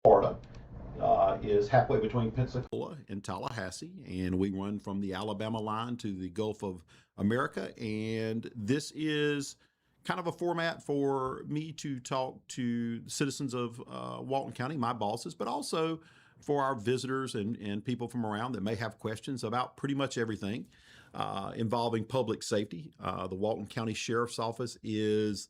Florida. Is halfway between Pensacola and Tallahassee, and we run from the Alabama line to the Gulf of America. And this is kind of a format for me to talk to citizens of Walton County, my bosses, but also for our visitors and people from around that may have questions about pretty much everything involving public safety. The Walton County Sheriff's Office is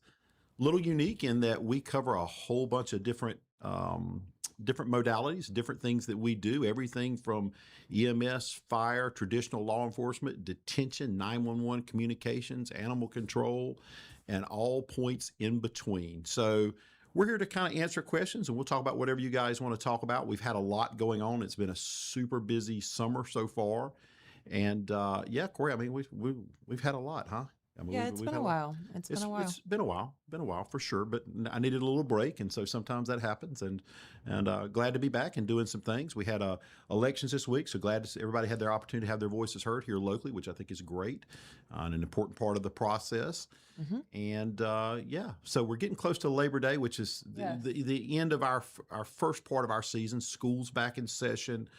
a little unique in that we cover a whole bunch of different modalities, different things that we do, everything from EMS, fire, traditional law enforcement, detention, 911 communications, animal control, and all points in between. So we're here to kind of answer questions, and we'll talk about whatever you guys want to talk about. We've had a lot going on. It's been a super busy summer so far. And yeah, Corey, I mean, we've had a lot, huh? I mean, Yeah, it's we've been had a while. It's been a while. It's been a while for sure. But I needed a little break, and so sometimes that happens. And glad to be back and doing some things. We had elections this week, so glad to see everybody had their opportunity to have their voices heard here locally, which I think is great and an important part of the process. And yeah, so we're getting close to Labor Day, which is Yes. the end of our first part of our season. School's back in session.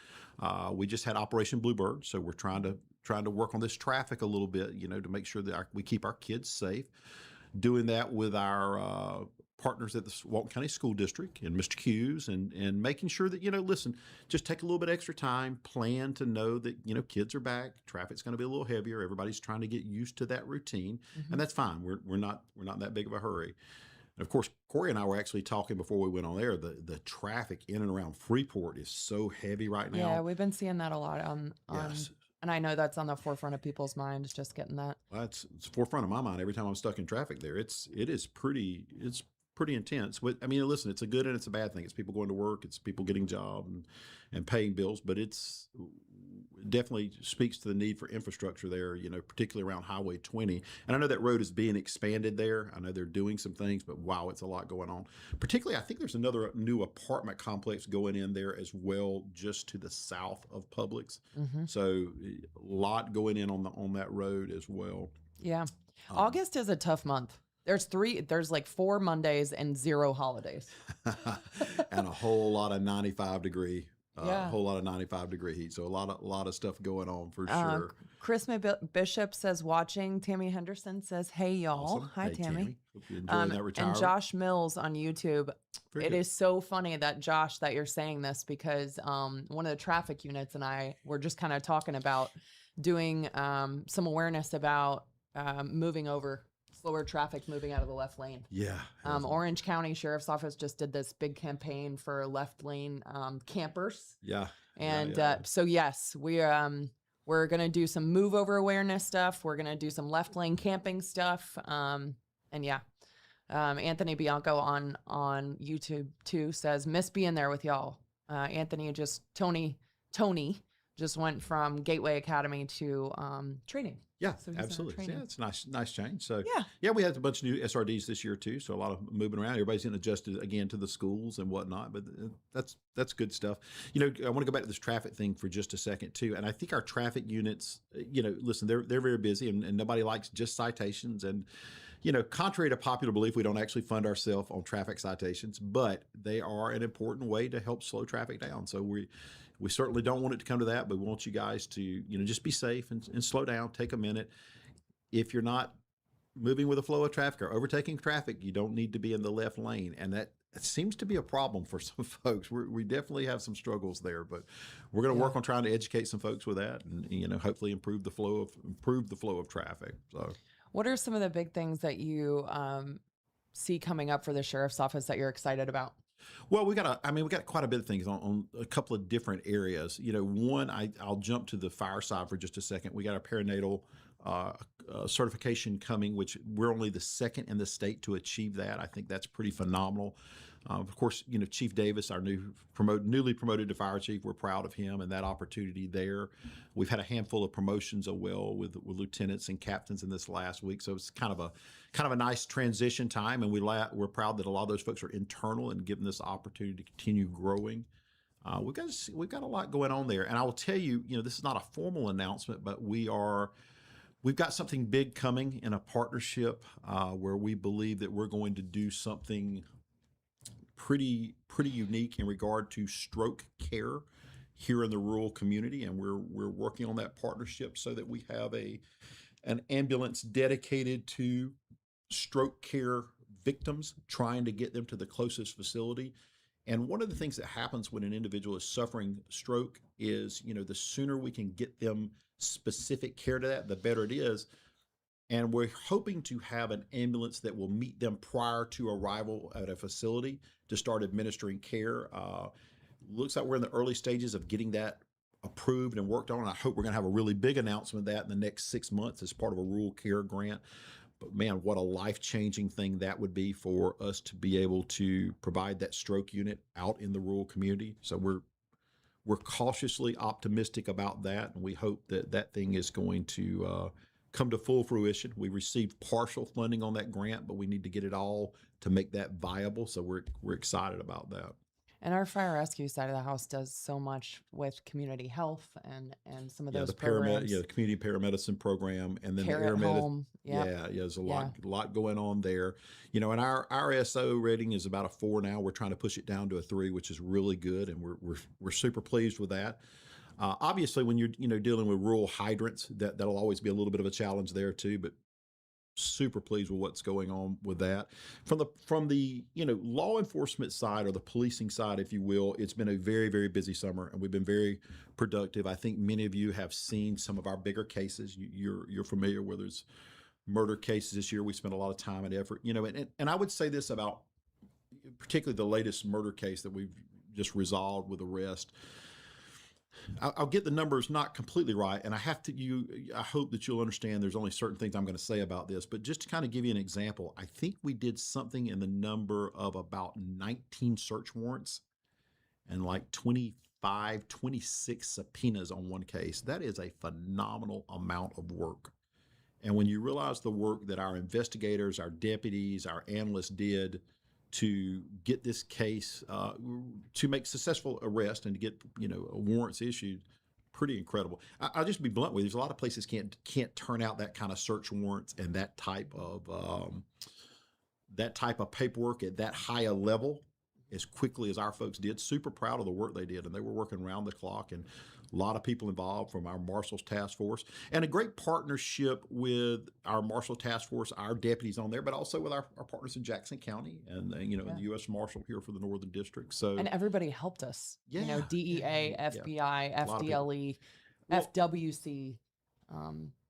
We just had Operation Bluebird, so we're trying to work on this traffic a little bit, you know, to make sure that we keep our kids safe. Doing that with our partners at the Walton County School District and Mr. Hughes, and making sure that, you know, listen, just take a little bit extra time, plan to know that, you know, kids are back, traffic's going to be a little heavier, everybody's trying to get used to that routine, and that's fine. We're not in that big of a hurry. And of course, Corey and I were actually talking before we went on there. The traffic in and around Freeport is so heavy right Yeah, now. we've been seeing that a lot on Yes. and I know that's on the forefront of people's minds, just getting that. Well, it's forefront of my mind every time I'm stuck in traffic there. It's pretty intense. But I mean, listen, it's a good and it's a bad thing. It's people going to work, it's people getting jobs and paying bills, but it definitely speaks to the need for infrastructure there, you know, particularly around Highway 20. And I know that road is being expanded there. I know they're doing some things, but wow, it's a lot going on. Particularly, I think there's another new apartment complex going in there as well, just to the south of Publix. Hmm. So a lot going in on that road as well. Yeah. Um, August is a tough month. There's like 4 Mondays and 0 holidays. and a Yeah. whole lot of 95-degree heat. So a lot of stuff going on for Uh, sure. Chris Bishop says watching. Tammy Henderson says, "Hey y'all, Awesome. hi Hey, Tammy." Hope you're enjoying that And retirement. Josh Mills on YouTube. Very It good. is so funny that Josh that you're saying this because one of the traffic units and I were just kind of talking about doing some awareness about moving over slower traffic moving out of the left lane. Yeah. Orange County Sheriff's Office just did this big campaign for left lane campers. Yeah. And yeah. so yes, we're gonna do some move over awareness stuff. We're gonna do some left lane camping stuff. And yeah, Anthony Bianco on YouTube too says miss being there with y'all. Tony just went from Gateway Academy to training. Yeah, So he's in absolutely. training. Yeah, it's a nice change. So Yeah. we had a bunch of new SRDs this year too. So a lot of moving around. Everybody's getting adjusted again to the schools and whatnot. But that's good stuff. You know, I want to go back to this traffic thing for just a second too. And I think our traffic units, you know, listen, they're very busy, and nobody likes just citations. And you know, contrary to popular belief, we don't actually fund ourselves on traffic citations, but they are an important way to help slow traffic down. So we certainly don't want it to come to that, but we want you guys to, you know, just be safe and slow down, take a minute. If you're not moving with the flow of traffic or overtaking traffic, you don't need to be in the left lane. And that seems to be a problem for some folks. We definitely have some struggles there, but we're going to work on trying to educate some folks with that, and you know, hopefully improve the flow of traffic. So, What are some of the big things that you see coming up for the sheriff's office that you're excited about? well, we got quite a bit of things on a couple of different areas. You know, one, I'll jump to the fire side for just a second. We got our perinatal certification coming, which we're only the second in the state to achieve that. I think that's pretty phenomenal. Of course, you know, Chief Davis, our newly promoted to fire chief, we're proud of him and that opportunity there. We've had a handful of promotions as well with lieutenants and captains in this last week, so it's kind of a nice transition time, and we're proud that a lot of those folks are internal and given this opportunity to continue growing. We've got a lot going on there, and I will tell you, you know, this is not a formal announcement, but we've got something big coming in a partnership where we believe that we're going to do something pretty unique in regard to stroke care here in the rural community, and we're working on that partnership so that we have an ambulance dedicated to stroke care victims, trying to get them to the closest facility. And one of the things that happens when an individual is suffering stroke is, the sooner we can get them specific care to that, the better it is. And we're hoping to have an ambulance that will meet them prior to arrival at a facility to start administering care. Looks like we're in the early stages of getting that approved and worked on. And I hope we're going to have a really big announcement of that in the next 6 months as part of a rural care grant. But man, what a life-changing thing that would be for us to be able to provide that stroke unit out in the rural community. So we're cautiously optimistic about that, and we hope that that thing is going to come to full fruition. We received partial funding on that grant, but we need to get it all to make that viable. So we're excited about that. And our fire rescue side of the house does so much with community health and some of those the programs. the community paramedicine program, and then Care the air at home. there's a lot going on there. And our SO rating is about a 4 now. We're trying to push it down to a 3, which is really good, and we're super pleased with that. Obviously, when you're dealing with rural hydrants, that'll always be a little bit of a challenge there too, but super pleased with what's going on with that. From the law enforcement side, or the policing side, if you will, it's been a very, very busy summer, and we've been very productive. I think many of you have seen some of our bigger cases. You're familiar with there's murder cases this year. We spent a lot of time and effort, and I would say this about particularly the latest murder case that we've just resolved with arrest. I'll get the numbers not completely right, and I hope that you'll understand there's only certain things I'm going to say about this, but just to kind of give you an example, I think we did something in the number of about 19 search warrants and like 25, 26 subpoenas on one case. That is a phenomenal amount of work. And when you realize the work that our investigators, our deputies, our analysts did to get this case, to make successful arrest and to get warrants issued, pretty incredible. I'll just be blunt with you. There's a lot of places can't turn out that kind of search warrants and that type of paperwork at that high a level as quickly as our folks did. Super proud of the work they did, and they were working around the clock, and a lot of people involved from our Marshals Task Force, and a great partnership with our Marshal Task Force, our deputies on there, but also with our partners in Jackson County and the U.S. Marshal here for the Northern District. So and everybody helped us. DEA, FBI, FDLE, Well, FWC.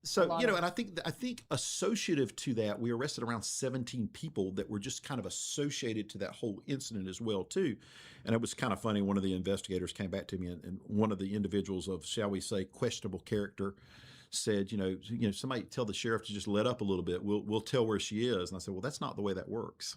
So, and I think associative to that, we arrested around 17 people that were just kind of associated to that whole incident as well, too. And it was kind of funny. One of the investigators came back to me, and one of the individuals of, shall we say, questionable character said, somebody tell the sheriff to just let up a little bit. We'll tell where she is. And I said, well, that's not the way that works.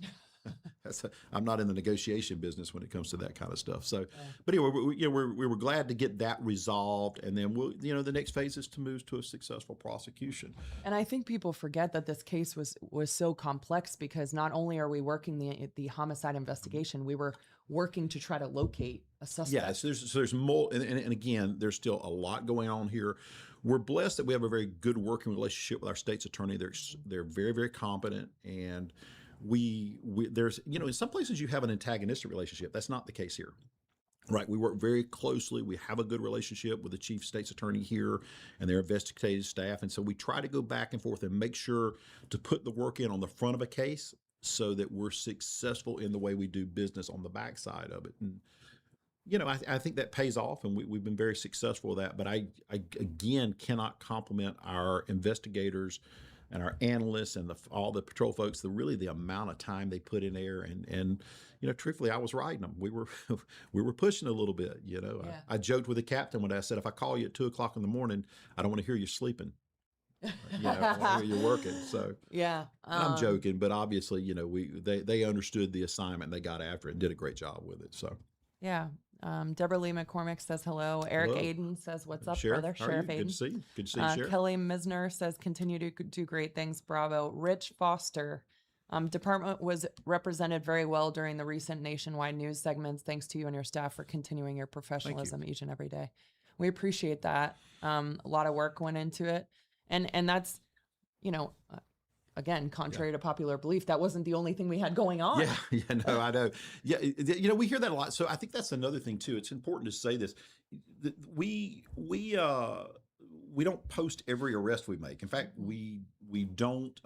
I'm not in the negotiation business when it comes to that kind of stuff. So, but anyway, we were glad to get that resolved, and then the next phase is to move to a successful prosecution. And I think people forget that this case was so complex, because not only are we working the homicide investigation, we were working to try to locate a suspect. Yeah, so there's more, and again, there's still a lot going on here. We're blessed that we have a very good working relationship with our state's attorney. They're very, very competent, and there's in some places you have an antagonistic relationship. That's not the case here, right? We work very closely. We have a good relationship with the chief state's attorney here and their investigative staff, and so we try to go back and forth and make sure to put the work in on the front of a case so that we're successful in the way we do business on the backside of it. And I think that pays off, and we've been very successful with that. But I again cannot compliment our investigators and our analysts and all the patrol folks, the amount of time they put in there, and truthfully, I was riding them. We were pushing a little bit. I joked with the captain when I said, if I call you at 2:00 in the morning, I don't want to hear you sleeping. I want to hear you working. So yeah, I'm joking, but obviously, they understood the assignment, and they got after it and did a great job with it. So yeah. Deborah Lee McCormick says hello. Eric Hello. Aiden says, what's up, Sheriff, brother? how are Sheriff you? Aiden. Good to see you. Good to see you, Sheriff. Kelly Misner says, continue to do great things. Bravo. Rich Foster. Department was represented very well during the recent nationwide news segments. Thanks to you and your staff for continuing your professionalism each and every day. We appreciate that. A lot of work went into it. And that's, again, contrary to popular belief, that wasn't the only thing we had going on. Yeah, no, I know. Yeah, you know, we hear that a lot. So I think that's another thing too. It's important to say this. We don't post every arrest we make. In fact, we don't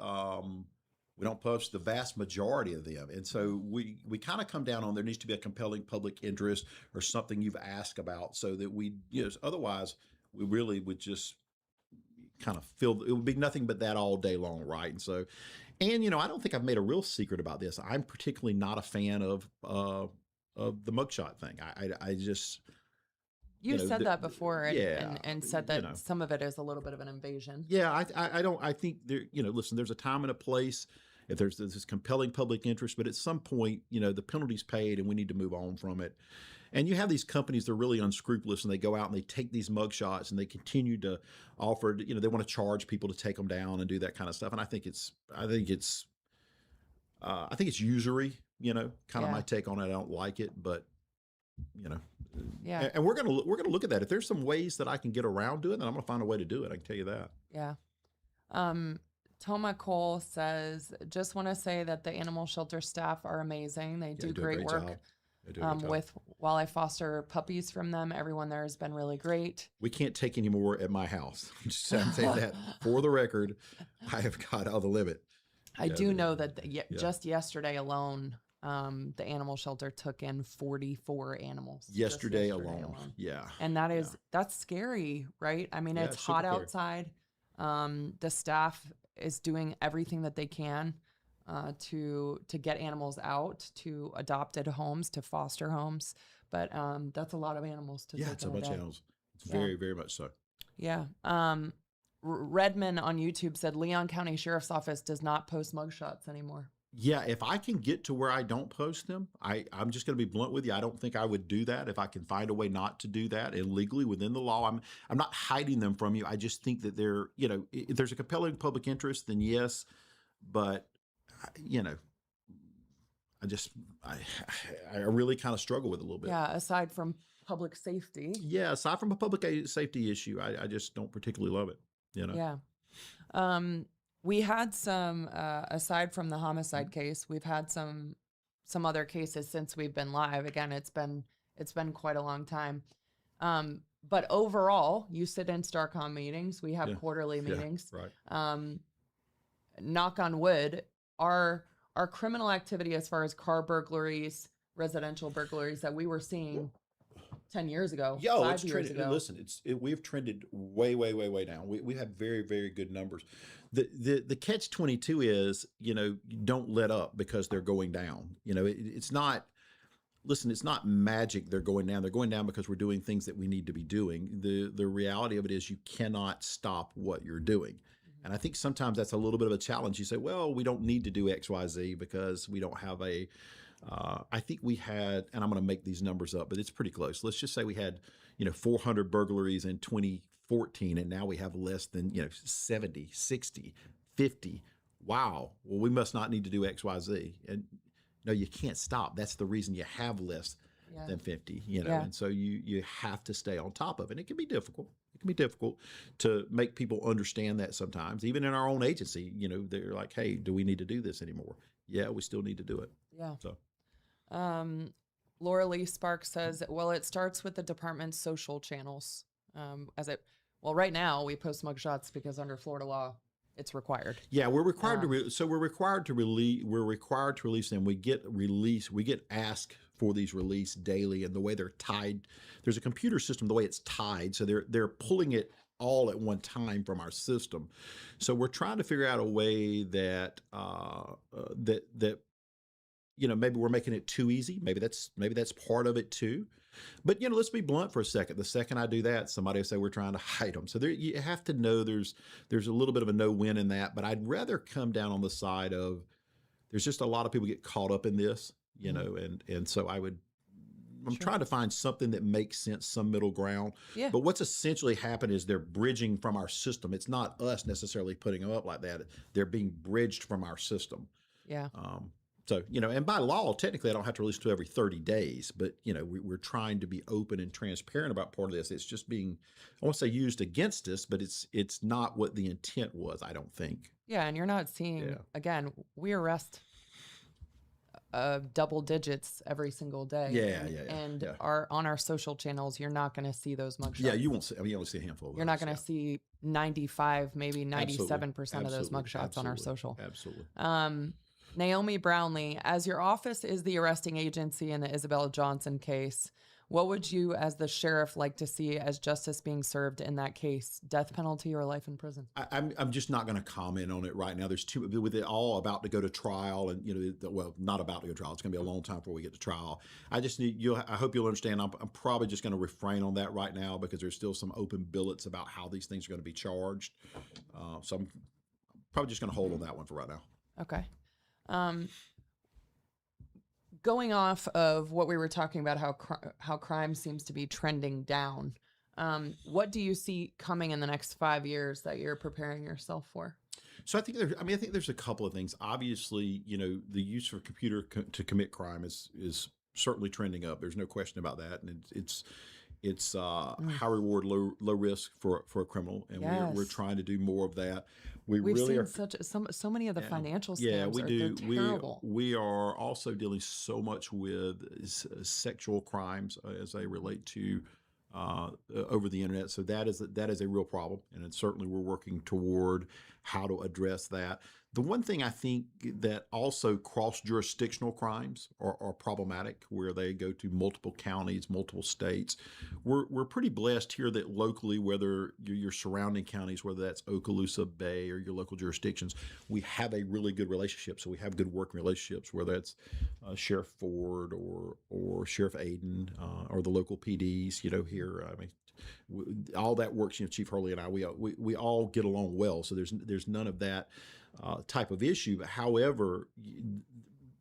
post the vast majority of them. And so we kind of come down on there needs to be a compelling public interest or something you've asked about, so that we, you know, otherwise we really would just kind of feel it would be nothing but that all day long, right? And so, and you know, I don't think I've made a real secret about this. I'm particularly not a fan of the mugshot thing. I just You've said that before, and, yeah, and said that you know, some of it is a little bit of an invasion. yeah, I don't. I think there, you know, listen, there's a time and a place. If there's this compelling public interest, but at some point, you know, the penalty's paid, and we need to move on from it. And you have these companies, they're really unscrupulous, and they go out and they take these mugshots and they continue to offer, you know, they want to charge people to take them down and do that kind of stuff. And I think it's usury, you know, kind of my take on it. I don't like it, but you know, Yeah. and we're gonna look at that. If there's some ways that I can get around doing it, then I'm gonna find a way to do it. I can tell you that. Yeah. Toma Cole says, just want to say that the animal shelter staff are amazing. They do great work. Job. They do a great job. With while I foster puppies from them, everyone there has been really great. We can't take any more at my house. I'm just saying that for the record. I have got out of the limit. I do know that just yesterday alone, the animal shelter took in 44 animals. Yesterday alone. Yeah. And that's scary, right? I mean, Yeah, it's it's hot super scary. outside. The staff is doing everything that they can to get animals out to adopted homes, to foster homes. But that's a lot of animals to take It's a in bunch of day. animals. It's very, very much so. Yeah. Redman on YouTube said Leon County Sheriff's Office does not post mugshots anymore. Yeah, if I can get to where I don't post them, I'm just going to be blunt with you. I don't think I would do that if I can find a way not to do that illegally within the law. I'm not hiding them from you. I just think that they're, you know, if there's a compelling public interest, then yes, but you know, I really kind of struggle with it a little bit. Yeah, aside from public safety. Yeah, aside from a public safety issue, I just don't particularly love it. You know. Yeah. We had some, aside from the homicide case, we've had some other cases since we've been live. Again, it's been quite a long time. But overall, you sit in StarCom meetings. We have quarterly meetings. Right. Knock on wood, our criminal activity as far as car burglaries, residential burglaries that we were seeing 10 years ago, 5 years ago. Listen, we've trended way down. We have very, very good numbers. The catch-22 is, you know, don't let up because they're going down. You know, it's not, listen, it's not magic they're going down. They're going down because we're doing things that we need to be doing. The reality of it is you cannot stop what you're doing. And I think sometimes that's a little bit of a challenge. You say, well, we don't need to do X, Y, Z because we don't have I think we had, and I'm going to make these numbers up, but it's pretty close. Let's just say we had, you know, 400 burglaries in 2014, and now we have less than, you know, 70, 60, 50. Wow. Well, we must not need to do X, Y, Z. And no, you can't stop. That's the reason you have less than 50, you know, and so you have to stay on top of it. And it can be difficult. It can be difficult to make people understand that sometimes, even in our own agency, you know, they're like, hey, do we need to do this anymore? Yeah, we still need to do it. Yeah. So. Laura Lee Sparks says, well, it starts with the department's social channels. Right now we post mugshots because under Florida law, it's required. Yeah, we're required we're required to release them. We get asked for these released daily, and the way they're tied, there's a computer system, the way it's tied, so they're pulling it all at one time from our system. So we're trying to figure out a way that that you know, maybe we're making it too easy. Maybe that's part of it too. But, you know, let's be blunt for a second. The second I do that, somebody will say we're trying to hide them. So you have to know there's a little bit of a no-win in that. But I'd rather come down on the side of there's just a lot of people get caught up in this, you know, and so I'm trying to find something that makes sense, some middle ground. Yeah. But what's essentially happened is they're bridging from our system. It's not us necessarily putting them up like that. They're being bridged from our system. Yeah. So, and by law, technically, I don't have to release it to every 30 days, but, we're trying to be open and transparent about part of this. It's just being, I won't say used against us, but it's not what the intent was, I don't think. Yeah. And you're not seeing, again, we arrest double digits every single day. And on our social channels, you're not going to see those mugshots. Yeah, you won't see. You only see a handful of those. You're not going to see 95, maybe 97% of those mugshots on our social. Absolutely. Naomi Brownlee, as your office is the arresting agency in the Isabel Johnson case, what would you, as the sheriff, like to see as justice being served in that case? Death penalty or life in prison? I'm just not going to comment on it right now. There's with it all about to go to trial, and well, not about to go to trial. It's going to be a long time before we get to trial. I just need you. I hope you'll understand. I'm probably just going to refrain on that right now because there's still some open billets about how these things are going to be charged. So I'm probably just going to hold on that one for right now. Okay. Going off of what we were talking about, how crime seems to be trending down, what do you see coming in the next 5 years that you're preparing yourself for? So I think there's a couple of things. Obviously, the use of a computer to commit crime is certainly trending up. There's no question about that, and it's high reward, low risk for a criminal, and we're trying to do more of that. We've really seen so many of the financial scams. Yeah, we do. They're terrible. We are also dealing so much with sexual crimes as they relate to over the internet. So that is a real problem, and certainly we're working toward how to address that. The one thing I think that also cross-jurisdictional crimes are problematic, where they go to multiple counties, multiple states. We're pretty blessed here that locally, whether your surrounding counties, whether that's Okaloosa Bay or your local jurisdictions, we have a really good relationship. So we have good working relationships, whether it's Sheriff Ford or Sheriff Aiden or the local PDs. Here, I mean, all that works. Chief Hurley and I, we all get along well. So there's none of that type of issue. But however,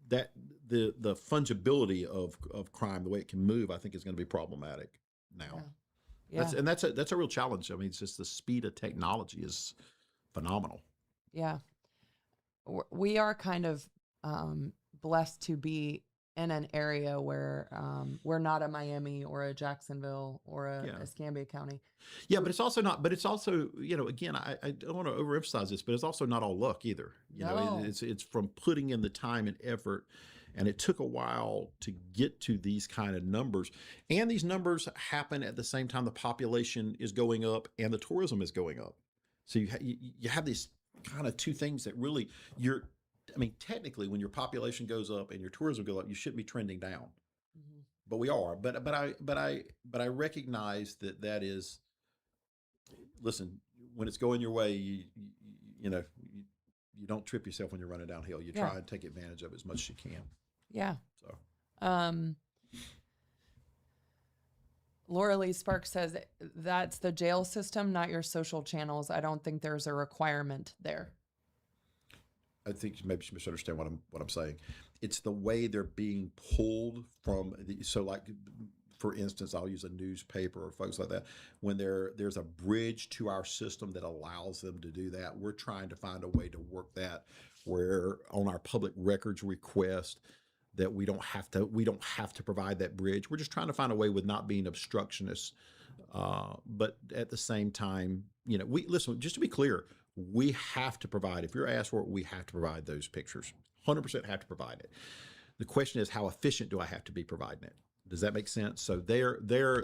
that the fungibility of crime, the way it can move, I think is going to be problematic now. Yeah. That's a real challenge. I mean, it's just the speed of technology is phenomenal. Yeah. We are kind of blessed to be in an area where we're not a Miami or a Jacksonville or a Escambia County. Yeah, but it's also not. But it's also, again, I don't want to overemphasize this, but it's also not all luck either. It's from putting in the time and effort, and it took a while to get to these kind of numbers. And these numbers happen at the same time the population is going up and the tourism is going up. So you have these kind of two things that really technically, when your population goes up and your tourism goes up, you shouldn't be trending down, but we are. But I recognize that is. Listen, when it's going your way, you don't trip yourself when you're running downhill. You try and take advantage of it as much as you can. Yeah. So. Laura Lee Sparks says that's the jail system, not your social channels. I don't think there's a requirement there. I think maybe you misunderstand what I'm saying. It's the way they're being pulled from. So, like, for instance, I'll use a newspaper or folks like that. When there's a bridge to our system that allows them to do that, we're trying to find a way to work that where on our public records request that we don't have to provide that bridge. We're just trying to find a way with not being obstructionists, but at the same time, listen. Just to be clear. We have to provide, if you're asked for it, we have to provide those pictures. 100% have to provide it. The question is, how efficient do I have to be providing it? Does that make sense? So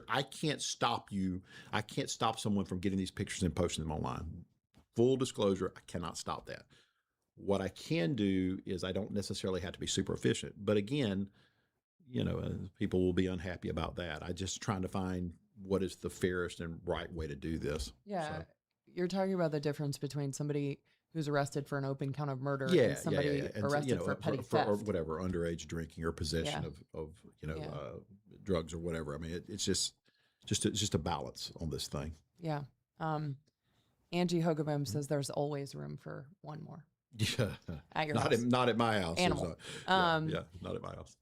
I can't stop you. I can't stop someone from getting these pictures and posting them online. Full disclosure, I cannot stop that. What I can do is I don't necessarily have to be super efficient. But again, people will be unhappy about that. I'm just trying to find what is the fairest and right way to do this. Yeah. So. You're talking about the difference between somebody who's arrested for an open count of murder and somebody arrested for petty theft. Or whatever, underage drinking or possession of drugs or whatever. I mean, it's just a balance on this thing. Yeah. Angie Hogabim says there's always room for one more. Yeah. At your house. Not at my house. Animal. Not at my house.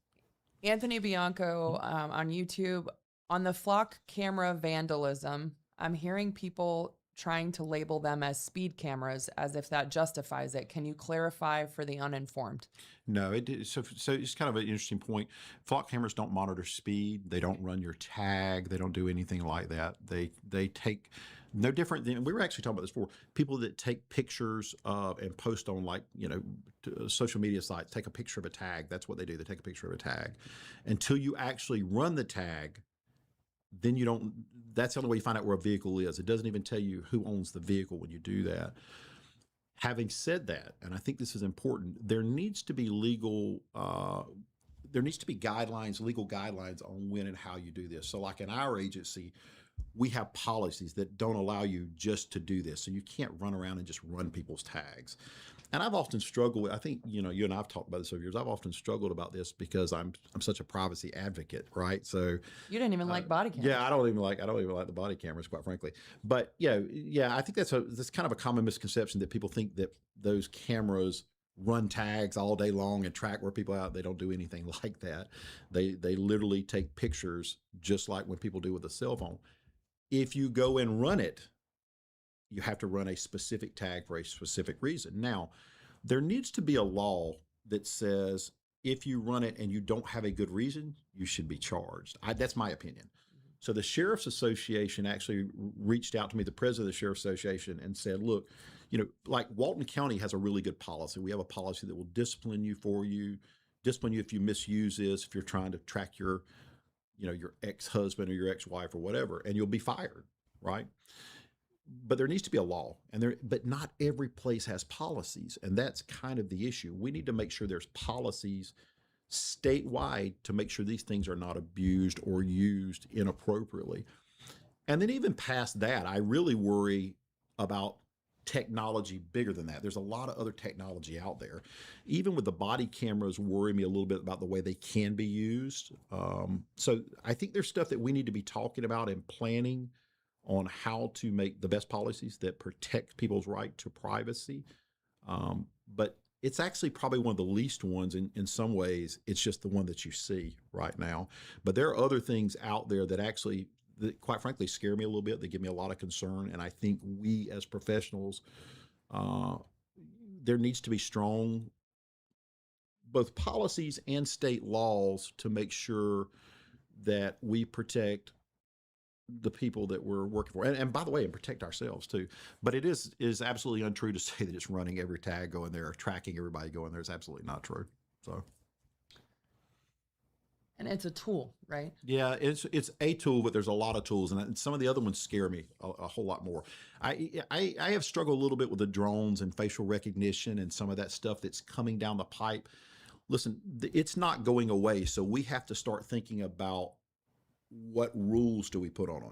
Anthony Bianco on YouTube, on the flock camera vandalism, I'm hearing people trying to label them as speed cameras as if that justifies it. Can you clarify for the uninformed? No, so it's kind of an interesting point. Flock cameras don't monitor speed. They don't run your tag. They don't do anything like that. They take no different than, we were actually talking about this before. People that take pictures of and post on, like, social media sites, take a picture of a tag. That's what they do. They take a picture of a tag. Until you actually run the tag, then you don't. That's the only way you find out where a vehicle is. It doesn't even tell you who owns the vehicle when you do that. Having said that, and I think this is important, there needs to be legal guidelines, legal guidelines on when and how you do this. So like in our agency, we have policies that don't allow you just to do this. So you can't run around and just run people's tags. And I've often struggled with, I think, you and I've talked about this over years. I've often struggled about this because I'm such a privacy advocate, right? So you didn't even like body cameras. Yeah, I don't even like the body cameras, quite frankly. But yeah, I think that's kind of a common misconception that people think that those cameras run tags all day long and track where people are out. They don't do anything like that. They literally take pictures just like when people do with a cell phone. If you go and run it, you have to run a specific tag for a specific reason. Now, there needs to be a law that says if you run it and you don't have a good reason, you should be charged. That's my opinion. So the Sheriff's Association actually reached out to me, the president of the Sheriff's Association, and said, look, like Walton County has a really good policy. We have a policy that will discipline you if you misuse this, if you're trying to track your ex-husband or your ex-wife or whatever, and you'll be fired, right? But there needs to be a law, but not every place has policies, and that's kind of the issue. We need to make sure there's policies statewide to make sure these things are not abused or used inappropriately. And then even past that, I really worry about technology bigger than that. There's a lot of other technology out there. Even with the body cameras, worry me a little bit about the way they can be used. So I think there's stuff that we need to be talking about and planning on how to make the best policies that protect people's right to privacy. But it's actually probably one of the least ones in some ways. It's just the one that you see right now. But there are other things out there that quite frankly, scare me a little bit. They give me a lot of concern. And I think we as professionals, there needs to be strong both policies and state laws to make sure that we protect the people that we're working for, and by the way, and protect ourselves too. But it is absolutely untrue to say that it's running every tag going there, or tracking everybody going there. It's absolutely not true. So, and it's a tool, right? Yeah, it's a tool, but there's a lot of tools, and some of the other ones scare me a whole lot more. I have struggled a little bit with the drones and facial recognition and some of that stuff that's coming down the pipe. Listen, it's not going away, so we have to start thinking about what rules do we put on it.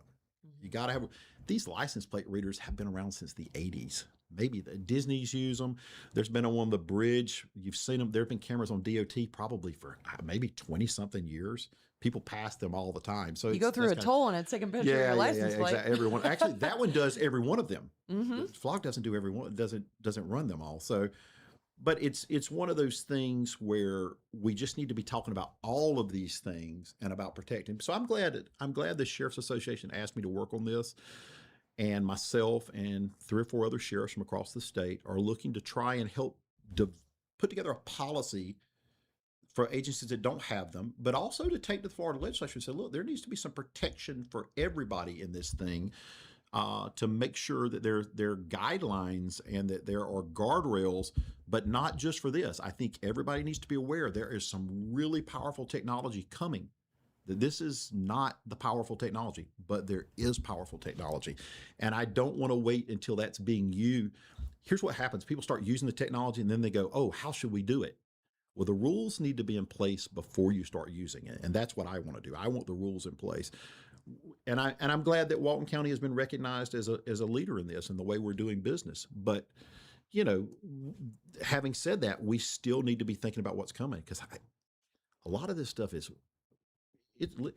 You got to have these license plate readers have been around since the 80s. Maybe the Disney's use them. There's been on the bridge. You've seen them. There have been cameras on DOT probably for maybe 20 something years. People pass them all the time. So you go through a toll and it's taking a picture of your license plate. Exactly. Everyone actually that one does every one of them. Flock doesn't do every one. Doesn't run them all. So. But it's one of those things where we just need to be talking about all of these things and about protecting. So I'm glad the Sheriff's Association asked me to work on this, and myself and 3 or 4 other sheriffs from across the state are looking to try and help put together a policy for agencies that don't have them, but also to take to the Florida legislature and say, look, there needs to be some protection for everybody in this thing. To make sure that there are guidelines and that there are guardrails, but not just for this. I think everybody needs to be aware there is some really powerful technology coming. That this is not the powerful technology, but there is powerful technology. And I don't want to wait until that's being used. Here's what happens. People start using the technology and then they go, oh, how should we do it? Well, the rules need to be in place before you start using it. And that's what I want to do. I want the rules in place. And I'm glad that Walton County has been recognized as a leader in this and the way we're doing business. But, having said that, we still need to be thinking about what's coming, because a lot of this stuff it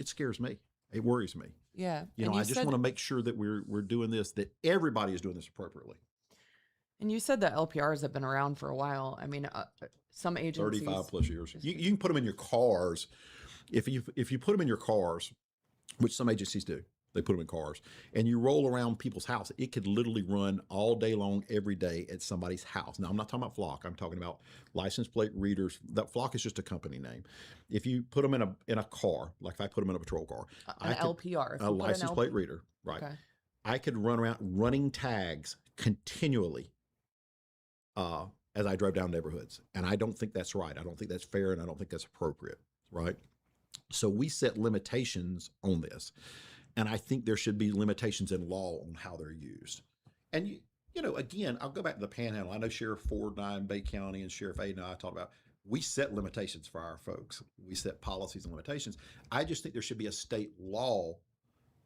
scares me. It worries me. Yeah. I just want to make sure that we're doing this, that everybody is doing this appropriately. And you said that LPRs have been around for a while. I mean, some agencies 35 plus years. You can put them in your cars. If you put them in your cars, which some agencies do, They put them in cars, and you roll around people's house. It could literally run all day long, every day at somebody's house. Now, I'm not talking about flock. I'm talking about license plate readers. That flock is just a company name. If you put them in a car, like if I put them in a patrol car, An LPR, a license plate reader, right? Okay. I could run around running tags continually as I drove down neighborhoods, and I don't think that's right. I don't think that's fair, and I don't think that's appropriate, right? So we set limitations on this. And I think there should be limitations in law on how they're used. And, you know, again, I'll go back to the Panhandle. I know Sheriff Ford and I in Bay County and Sheriff Aiden and I talked about, we set limitations for our folks. We set policies and limitations. I just think there should be a state law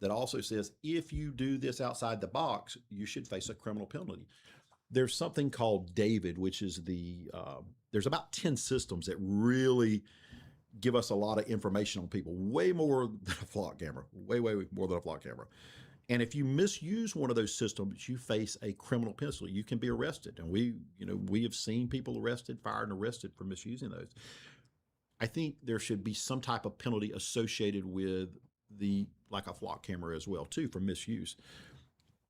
that also says, if you do this outside the box, you should face a criminal penalty. There's something called David, which is there's about 10 systems that really give us a lot of information on people, way more than a flock camera, way more than a flock camera. And if you misuse one of those systems, you face a criminal penalty. You can be arrested. And we have seen people arrested, fired and arrested for misusing those. I think there should be some type of penalty associated with like a flock camera as well too, for misuse,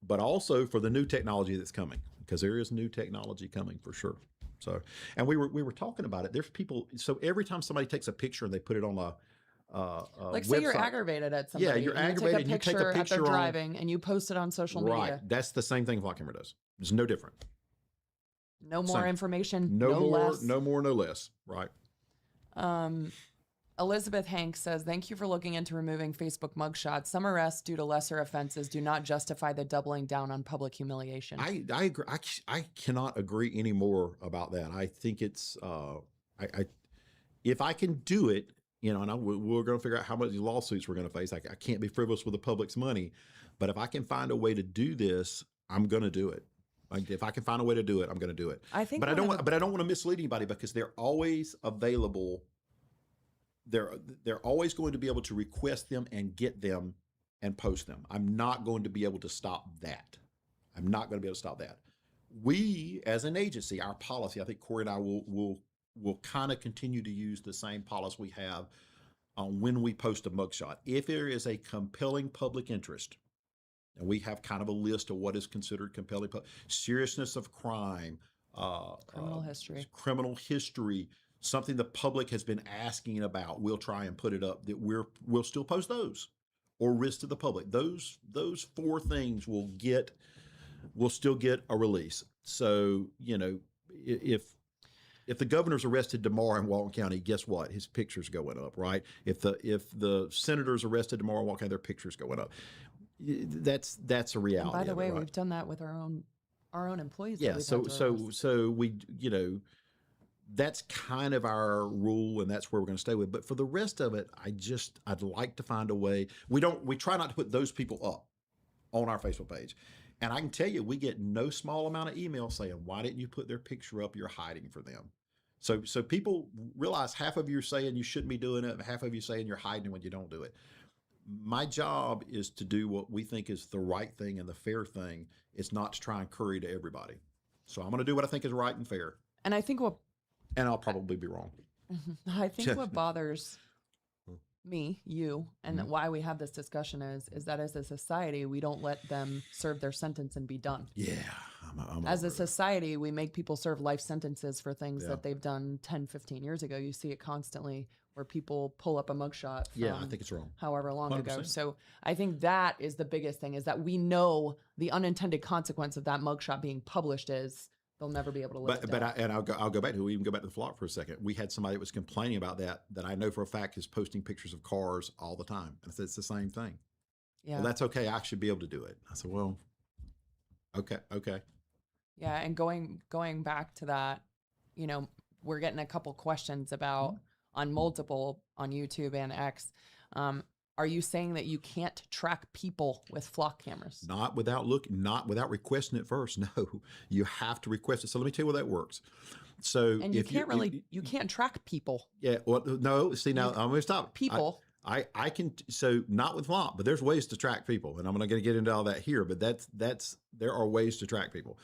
but also for the new technology that's coming, because there is new technology coming for sure. So, and we were talking about it. There's people. So every time somebody takes a picture and they put it on a like website, say you're aggravated at somebody. Yeah, you're aggravated. You take a picture at their on, driving and you post it on social media. Right. That's the same thing flock camera does. It's no different. No more information. No more. Less. No more. No less. Right. Elizabeth Hanks says, thank you for looking into removing Facebook mugshots. Some arrests due to lesser offenses do not justify the doubling down on public humiliation. I agree. I cannot agree any more about that. I think it's, if I can do it, you know, and we're going to figure out how much lawsuits we're going to face. I can't be frivolous with the public's money, but if I can find a way to do this, I'm going to do it. Like if I can find a way to do it, I'm going to do it. I think, but I don't want to mislead anybody, because they're always available. They're always going to be able to request them and get them and post them. I'm not going to be able to stop that. I'm not going to be able to stop that. We, as an agency, our policy, I think Corey and I will kind of continue to use the same policy we have on when we post a mugshot. If there is a compelling public interest, and we have kind of a list of what is considered compelling, seriousness of crime, criminal history, something the public has been asking about, we'll try and put it up, that we'll still post those, or risk to the public. Those 4 things will still get a release. So, you know, if the governor's arrested tomorrow in Walton County, guess what? His picture's going up, right? If the senator's arrested tomorrow in Walton County, their picture's going up. That's a reality. And by the way, right? We've done that with our own employees. Yeah. So we, you know, that's kind of our rule, and that's where we're going to stay with. But for the rest of it, I'd like to find a way. We try not to put those people up on our Facebook page. And I can tell you, we get no small amount of emails saying, why didn't you put their picture up? You're hiding for them. So people realize half of you are saying you shouldn't be doing it, and half of you saying you're hiding when you don't do it. My job is to do what we think is the right thing and the fair thing. It's not to try and curry to everybody. So I'm going to do what I think is right and fair. And I think and I'll probably be wrong. I think what bothers me, you, and why we have this discussion is that as a society, we don't let them serve their sentence and be done. Yeah. As a society, we make people serve life sentences for things that they've done 10, 15 years ago. You see it constantly where people pull up a mugshot from I think it's wrong. However long 100%. ago. So I think that is the biggest thing, is that we know the unintended consequence of that mugshot being published is they'll never be able to live it down. I'll go back to, we even go back to the flock for a second. We had somebody that was complaining about that I know for a fact is posting pictures of cars all the time. And I said, it's the same thing. Yeah. Well, that's okay. I should be able to do it. I said, well, okay. Yeah. And going back to that, you know, we're getting a couple questions about on YouTube and X. Are you saying that you can't track people with flock cameras? Not without requesting it first. No, you have to request it. So let me tell you how that works. So and you can't track people. Yeah. Well, no. See, now I'm going to stop. People. I can. So not with flock, but there's ways to track people, and I'm not going to get into all that here. But there are ways to track people,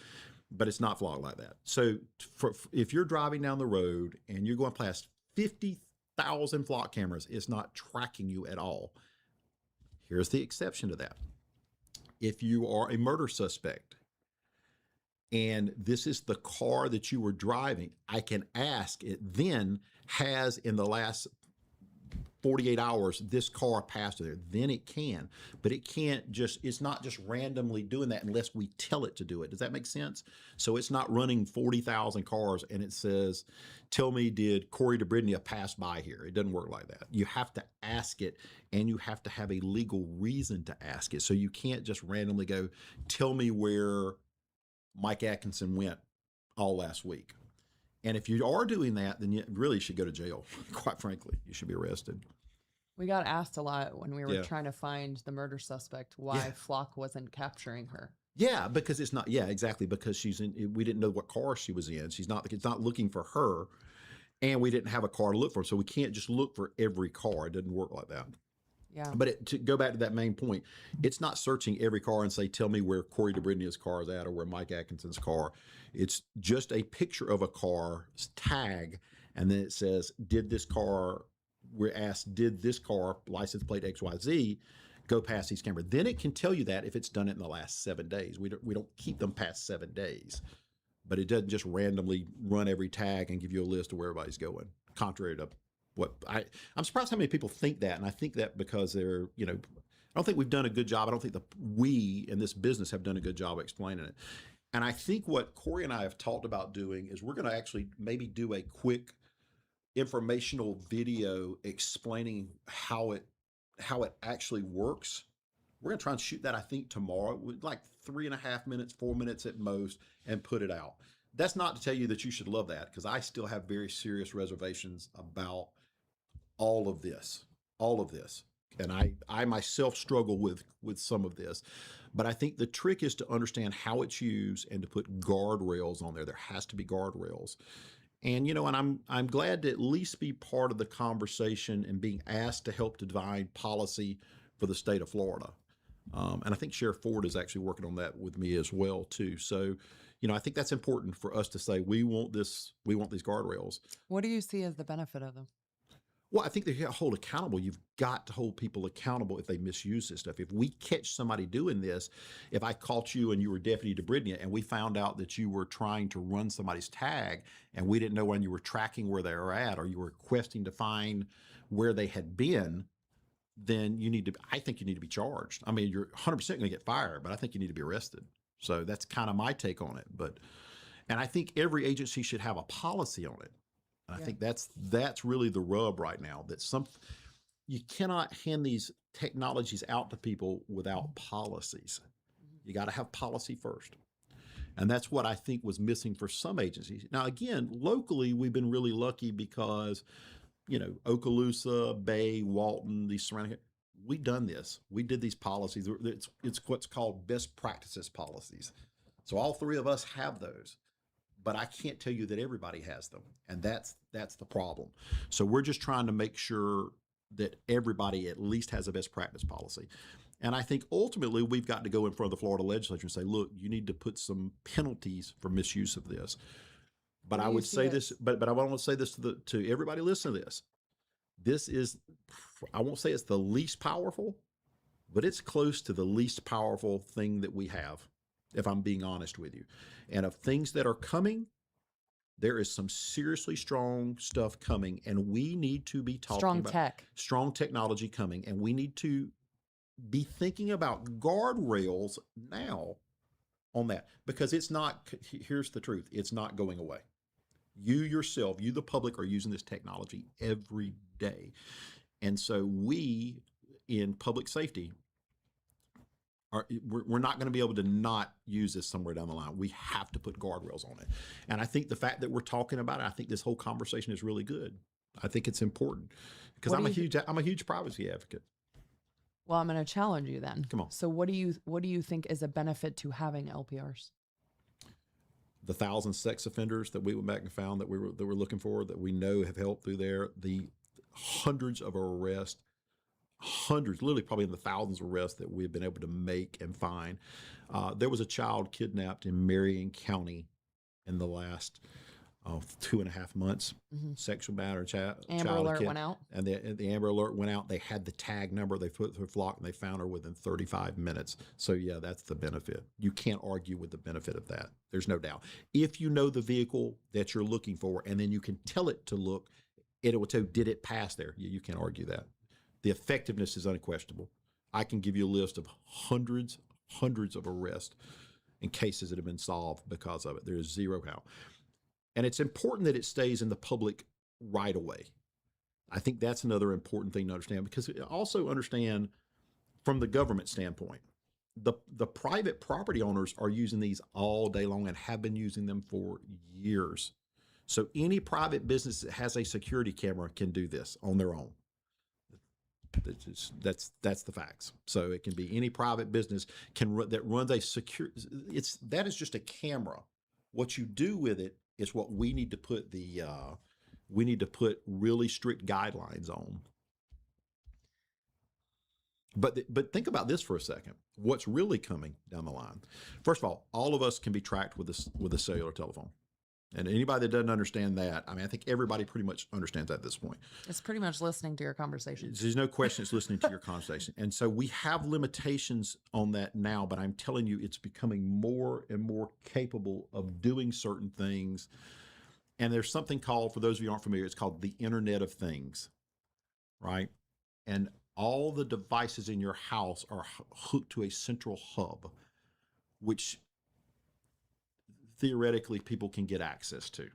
but it's not flock like that. So if you're driving down the road and you're going past 50,000 flock cameras, it's not tracking you at all. Here's the exception to that. If you are a murder suspect and this is the car that you were driving, I can ask it then, has in the last 48 hours this car passed there, then it can. But it can't just, it's not just randomly doing that unless we tell it to do it. Does that make sense? So it's not running 40,000 cars and it says, tell me, did Corey DeBridnia pass by here? It doesn't work like that. You have to ask it, and you have to have a legal reason to ask it. So you can't just randomly go, tell me where Mike Atkinson went all last week. And if you are doing that, then you really should go to jail. Quite frankly, you should be arrested. We got asked a lot when we were Yeah. trying to find the murder suspect why Yeah. Flock wasn't capturing her. Yeah, because it's not. Yeah, exactly. Because she's in. We didn't know what car she was in. She's not. It's not looking for her, and we didn't have a car to look for. So we can't just look for every car. It doesn't work like that. Yeah. But to go back to that main point, it's not searching every car and say, tell me where Corey DeBridnia's car is at or where Mike Atkinson's car. It's just a picture of a car's tag, and then it says, did this car, we're asked, did this car, license plate XYZ, go past these cameras? Then it can tell you that if it's done it in the last 7 days. We don't keep them past 7 days. But it doesn't just randomly run every tag and give you a list of where everybody's going, contrary to what I'm surprised how many people think that. And I think that because they're, I don't think we've done a good job. I don't think we in this business have done a good job explaining it. And I think what Corey and I have talked about doing is we're going to actually maybe do a quick informational video explaining how it actually works. We're going to try and shoot that, I think, tomorrow, with like 3.5 minutes, 4 minutes at most, and put it out. That's not to tell you that you should love that, because I still have very serious reservations about all of this. And I myself struggle with some of this, but I think the trick is to understand how it's used and to put guardrails on there. There has to be guardrails. And, and I'm glad to at least be part of the conversation and being asked to help to define policy for the state of Florida. And I think Sheriff Ford is actually working on that with me as well, too. So, I think that's important for us to say, we want these guardrails. What do you see as the benefit of them? Well, I think they get hold accountable. You've got to hold people accountable if they misuse this stuff. If we catch somebody doing this, if I caught you and you were Deputy DeBridnia and we found out that you were trying to run somebody's tag and we didn't know when you were tracking where they were at, or you were requesting to find where they had been, then I think you need to be charged. I mean, you're 100% going to get fired, but I think you need to be arrested. So that's kind of my take on it. And I think every agency should have a policy on it. And I think that's really the rub right now, that you cannot hand these technologies out to people without policies. You got to have policy first. And that's what I think was missing for some agencies. Now, again, locally, we've been really lucky because, Okaloosa, Bay, Walton, these surrounding, we've done this. We did these policies. It's what's called best practices policies. So all three of us have those. But I can't tell you that everybody has them. And that's the problem. So we're just trying to make sure that everybody at least has a best practice policy. And I think ultimately we've got to go in front of the Florida legislature and say, look, you need to put some penalties for misuse of this. But I would say this, but I want to say this to everybody listening to this. This is, I won't say it's the least powerful, but it's close to the least powerful thing that we have, if I'm being honest with you. And of things that are coming, there is some seriously strong stuff coming, and we need to be talking about strong technology coming, and we need to be thinking about guardrails now on that, because here's the truth, it's not going away. You yourself, you the public, are using this technology every day. And so we in public safety, we're not going to be able to not use this somewhere down the line. We have to put guardrails on it. And I think the fact that we're talking about it, I think this whole conversation is really good. I think it's important because I'm a huge privacy advocate. Well, I'm going to challenge you then. Come on. So what do you think is a benefit to having LPRs? The 1,000 sex offenders that we went back and found that we were looking for, that we know have helped through there, the hundreds of arrests, literally probably in the thousands of arrests that we've been able to make and find. There was a child kidnapped in Marion County in the last 2.5 months, sexual matter Amber child Alert kid. went out. And the Amber Alert went out. They had the tag number. They put it through flock, and they found her within 35 minutes. So, yeah, that's the benefit. You can't argue with the benefit of that. There's no doubt. If you know the vehicle that you're looking for, and then you can tell it to look, it will tell you, did it pass there? You can't argue that. The effectiveness is unquestionable. I can give you a list of hundreds of arrests and cases that have been solved because of it. There is zero how. And it's important that it stays in the public right away. I think that's another important thing to understand, because also understand from the government standpoint, the private property owners are using these all day long and have been using them for years. So any private business that has a security camera can do this on their own. That's the facts. So it can be any private business that runs a secure. That is just a camera. What you do with it is what we need to put really strict guidelines on. But think about this for a second. What's really coming down the line? First of all of us can be tracked with a cellular telephone. And anybody that doesn't understand that, I think everybody pretty much understands that at this point. It's pretty much listening to your conversation. There's no question it's listening to your conversation. And so we have limitations on that now, but I'm telling you, it's becoming more and more capable of doing certain things. And there's something called, for those of you who aren't familiar, it's called the Internet of Things, right? And all the devices in your house are hooked to a central hub, which theoretically people can get access to.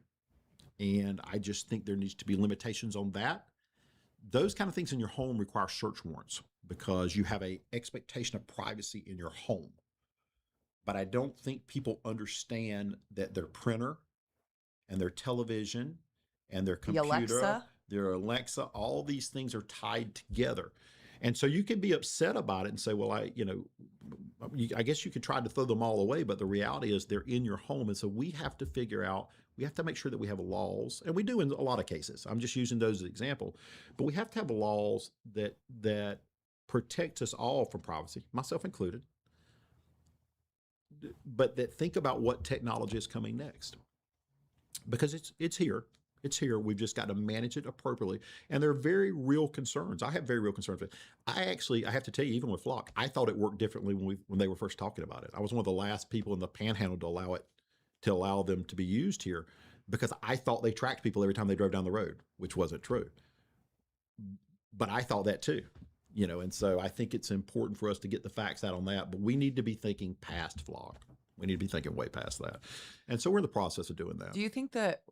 And I just think there needs to be limitations on that. Those kind of things in your home require search warrants because you have an expectation of privacy in your home. But I don't think people understand that their printer and their television and their computer, their Alexa, all these things are tied together. And so you can be upset about it and say, well, I guess you could try to throw them all away, but the reality is they're in your home. And so we have to we have to make sure that we have laws, and we do in a lot of cases. I'm just using those as an example, but we have to have laws that protect us all from privacy, myself included, but that think about what technology is coming next. Because it's here. It's here. We've just got to manage it appropriately. And there are very real concerns. I have very real concerns. I have to tell you, even with Flock, I thought it worked differently when they were first talking about it. I was one of the last people in the Panhandle to allow them to be used here, because I thought they tracked people every time they drove down the road, which wasn't true. But I thought that too, and so I think it's important for us to get the facts out on that. But we need to be thinking past Flock. We need to be thinking way past that. And so we're in the process of doing that. Do you think that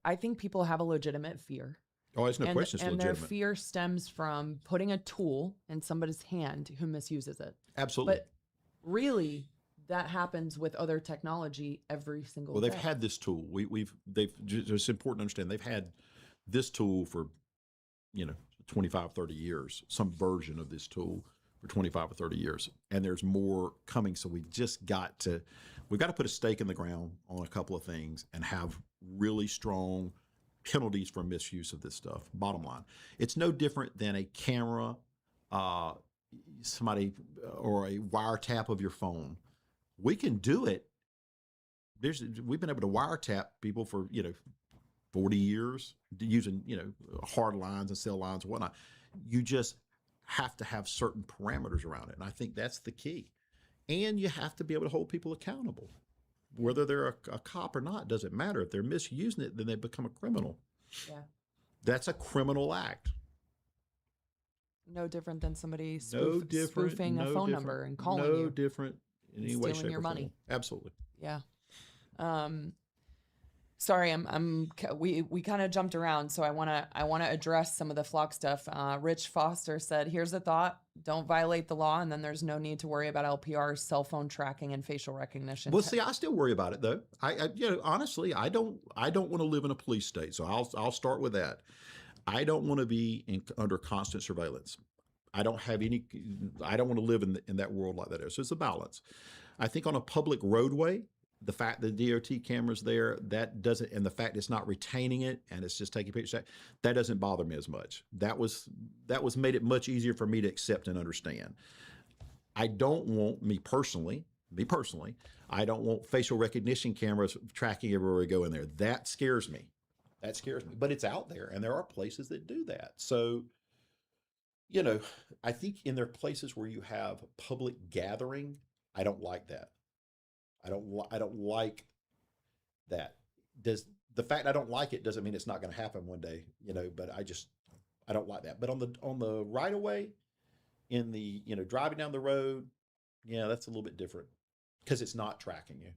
I think people have a legitimate fear? Oh, there's no question it's legitimate. And their fear stems from putting a tool in somebody's hand who misuses it. Absolutely. But really, that happens with other technology every single day. Well, they've had this tool. It's important to understand they've had this tool for, 25, 30 years, some version of this tool for 25 or 30 years. And there's more coming. So we've got to put a stake in the ground on a couple of things and have really strong penalties for misuse of this stuff. Bottom line, it's no different than a camera, or a wiretap of your phone. We can do it. We've been able to wiretap people for, 40 years using, hard lines and cell lines and whatnot. You just have to have certain parameters around it. And I think that's the key. And you have to be able to hold people accountable. Whether they're a cop or not, doesn't matter. If they're misusing it, then they become a criminal. Yeah. That's a criminal act. No different than somebody spoofing a phone number and calling you. No different in any way, shape, stealing your or form. money. Absolutely. Yeah. Sorry, we kind of jumped around, so I want to address some of the Flock stuff. Rich Foster said, "Here's a thought: don't violate the law, and then there's no need to worry about LPR, cell phone tracking, and facial recognition." Well, see, I still worry about it though. Honestly, I don't want to live in a police state, so I'll start with that. I don't want to be under constant surveillance. I don't want to live in that world like that. So it's a balance. I think on a public roadway, the fact that DOT cameras there, that doesn't, and the fact it's not retaining it and it's just taking pictures, that doesn't bother me as much. That was made it much easier for me to accept and understand. I don't want, me personally, me personally, I don't want facial recognition cameras tracking everywhere we go in there. That scares me. That scares me. But it's out there, and there are places that do that. So, you know, I think in there places where you have public gathering, I don't like that. I don't like that. Does the fact I don't like it doesn't mean it's not going to happen one day, but I don't like that. But on the right of way, in the, driving down the road, yeah, that's a little bit different because it's not tracking you.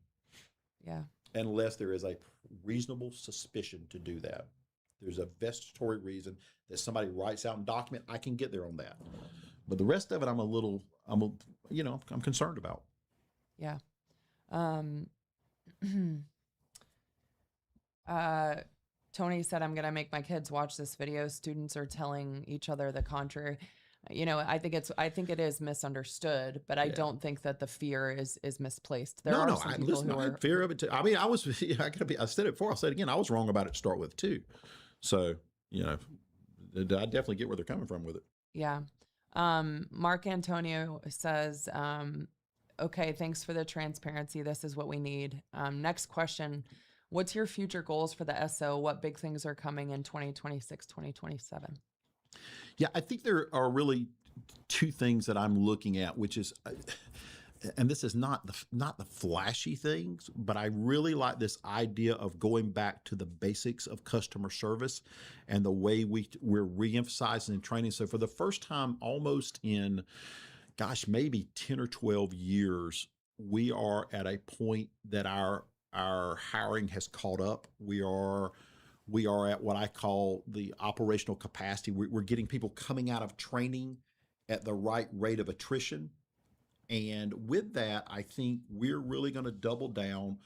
Yeah. Unless there is a reasonable suspicion to do that. There's a vestatory reason that somebody writes out and document, I can get there on that. But the rest of it, I'm concerned about. Yeah. Tony said, I'm going to make my kids watch this video. Students are telling each other the contrary. I think it is misunderstood, but I don't think that the fear is misplaced. There are some people who are fear of it too. I mean, I said it before, I'll say it again. I was wrong about it to start with too. So, I definitely get where they're coming from with it. Yeah. Mark Antonio says, okay, thanks for the transparency. This is what we need. Next question. What's your future goals for the SO? What big things are coming in 2026, 2027? Yeah, I think there are really two things that I'm looking at, which is, and this is not the flashy things, but I really like this idea of going back to the basics of customer service and the way we're reemphasizing and training. So for the first time, almost in, maybe 10 or 12 years, we are at a point that our hiring has caught up. We are at what I call the operational capacity. We're getting people coming out of training at the right rate of attrition. And with that, I think we're really going to double down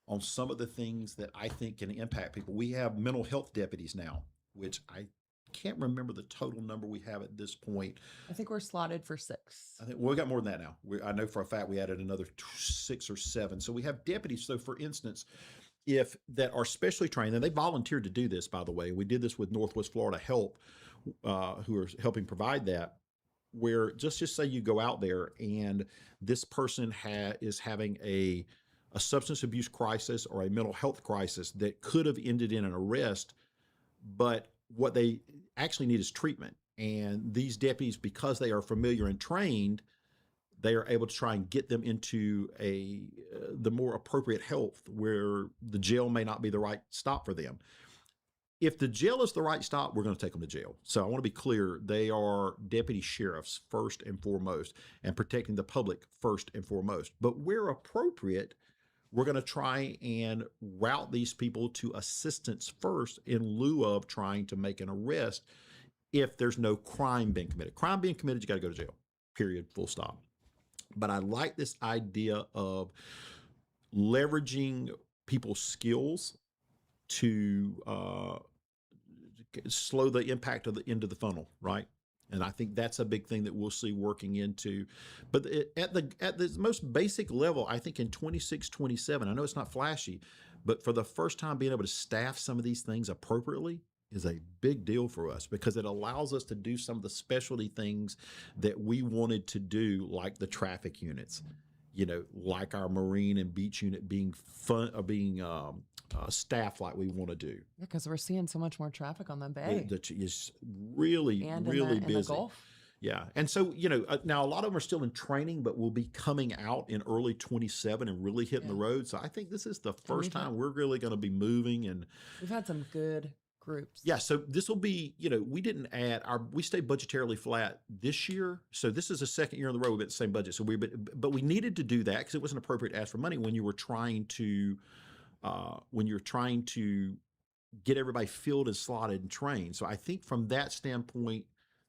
on some of the things that I think can impact people. We have mental health deputies now, which I can't remember the total number we have at this point. I think we're slotted for 6. I think we got more than that now. I know for a fact we added another 6 or 7. So we have deputies. So for instance, if that are specially trained, and they volunteered to do this, by the way. We did this with Northwest Florida Help, who are helping provide that, where just say you go out there and this person is having a substance abuse crisis or a mental health crisis that could have ended in an arrest, but what they actually need is treatment. And these deputies, because they are familiar and trained, they are able to try and get them into the more appropriate health where the jail may not be the right stop for them. If the jail is the right stop, we're going to take them to jail. So I want to be clear, they are deputy sheriffs first and foremost, and protecting the public first and foremost. But where appropriate, we're going to try and route these people to assistance first in lieu of trying to make an arrest if there's no crime being committed. Crime being committed, you got to go to jail, period, full stop. But I like this idea of leveraging people's skills to slow the impact of the end of the funnel, right? And I think that's a big thing that we'll see working into. But at the most basic level, I think in 26, 27, I know it's not flashy, but for the first time being able to staff some of these things appropriately is a big deal for us because it allows us to do some of the specialty things that we wanted to do, like the traffic units, like our marine and beach unit being staffed like we want to do. Yeah, because we're seeing so much more traffic on the bay. It's really, and really in busy. the Gulf. Yeah. And so, now a lot of them are still in training, but will be coming out in early 27 and really hitting the road. So I think this is the first time we're really going to be moving. And we've had some good groups. Yeah. So this will be, we stayed budgetarily flat this year. So this is the second year in the row we've been at the same budget. So but we needed to do that because it wasn't appropriate to ask for money when you were trying to get everybody filled and slotted and trained. So I think from that standpoint,